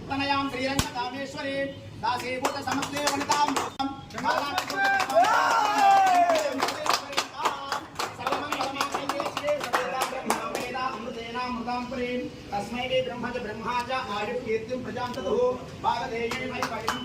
तनयां श्रीरंग कामेश्वरी दासीभूत समस्ते वनितां तस्मै ब्रह्म च ब्रह्मा च आयुः कीर्तिं प्रजां ततो भागधेये मयि पठिं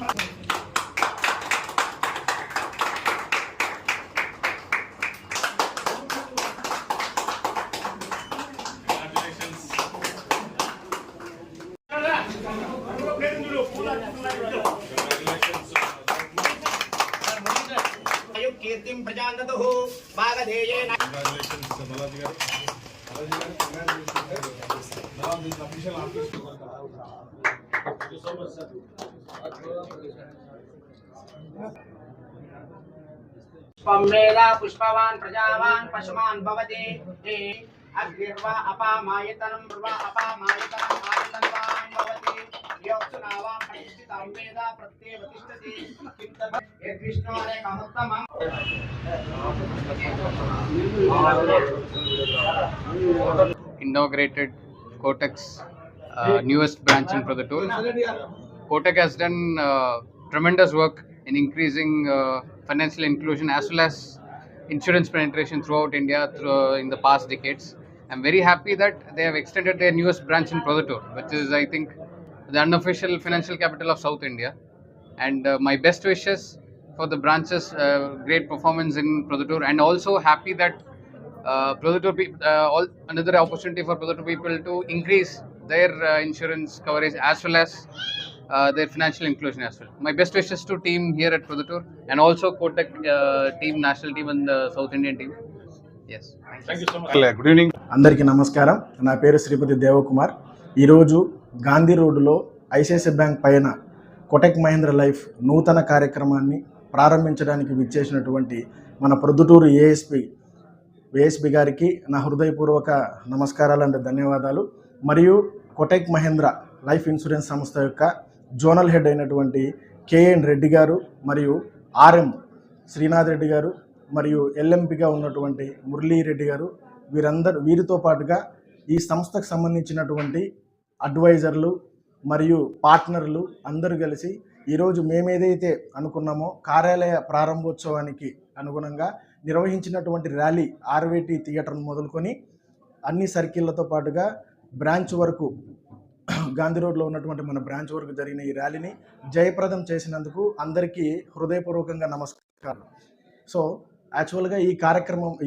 कीर्तिं प्रजां ततो भागधेये पुष्पमेधा पुष्पवान् प्रजावान् पशुमान् भवति अग्निर्वा अपामायतनं वा अपामायतनं आयतनवान् भवति योत्सुनावां प्रतिष्ठितां वेदा प्रत्येव तिष्ठति किं तद् यद्विष्णोरे कमुत्तमम् inaugurated Kotak's newest branch in Prodhutur. Kotak has done tremendous work in increasing financial inclusion as well as insurance penetration throughout India in the past decades. I'm very happy that they have extended their newest branch in Prodhutur, which is, I think, the unofficial financial capital of South India. And my best wishes for the branches, great performance in Prodhutur, and also happy that another opportunity for Prodhutur people to increase their insurance coverage as well as their financial inclusion as well. My best wishes to team here at Prodhutur and also Kotak team, national team and the South Indian team. Yes. Thank you so much. Good evening. అందరికీ నమస్కారం. నా పేరు శ్రీపతి దేవకుమార్. ఈరోజు గాంధీ రోడ్డులో ICICI bank పైన Kotak Mahindra life నూతన కార్యక్రమాన్ని ప్రారంభించడానికి విచ్చేసినటువంటి మన ప్రొద్దుటూరు ఏఎస్పి గారికి నా హృదయపూర్వక నమస్కారాలు అండ్ ధన్యవాదాలు. మరియు కోటక్ మహీంద్రా లైఫ్ ఇన్సూరెన్స్ సంస్థ యొక్క జోనల్ హెడ్ అయినటువంటి కేఎన్ రెడ్డి గారు మరియు ఆర్ఎం శ్రీనాథ్ రెడ్డి గారు మరియు ఎల్ఎంపిగా ఉన్నటువంటి మురళీ రెడ్డి గారు వీరితో పాటుగా ఈ సంస్థకు సంబంధించినటువంటి అడ్వైజర్లు మరియు పార్ట్నర్లు అందరూ కలిసి ఈరోజు మేమేదైతే అనుకున్నామో కార్యాలయ ప్రారంభోత్సవానికి అనుగుణంగా నిర్వహించినటువంటి ర్యాలీ ఆర్వేటి థియేటర్ మొదలుకొని అన్ని సర్కిళ్లతో పాటుగా బ్రాంచ్ వరకు గాంధీ రోడ్లో ఉన్నటువంటి మన బ్రాంచ్ వరకు జరిగిన ఈ ర్యాలీని జయప్రదం చేసినందుకు అందరికీ హృదయపూర్వకంగా నమస్కారం. సో యాక్చువల్గా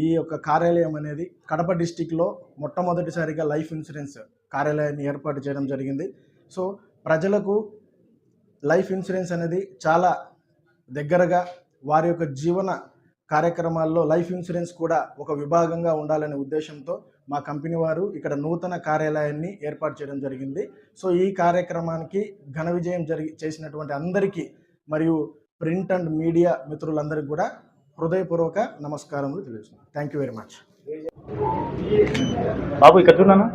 ఈ యొక్క కార్యాలయం అనేది కడప డిస్టిక్లో మొట్టమొదటిసారిగా లైఫ్ ఇన్సూరెన్స్ కార్యాలయాన్ని ఏర్పాటు చేయడం జరిగింది. సో ప్రజలకు లైఫ్ ఇన్సూరెన్స్ అనేది చాలా దగ్గరగా వారి యొక్క జీవన కార్యక్రమాల్లో లైఫ్ ఇన్సూరెన్స్ కూడా ఒక విభాగంగా ఉండాలనే ఉద్దేశంతో మా కంపెనీ వారు ఇక్కడ నూతన కార్యాలయాన్ని ఏర్పాటు చేయడం జరిగింది. సో ఈ కార్యక్రమానికి ఘన విజయం చేసినటువంటి అందరికీ మరియు ప్రింట్ అండ్ మీడియా మిత్రులందరికీ కూడా హృదయపూర్వక నమస్కారములు తెలియజేస్తున్నాను. Thank you very much. బాబు ఇక్కడ చూడనా.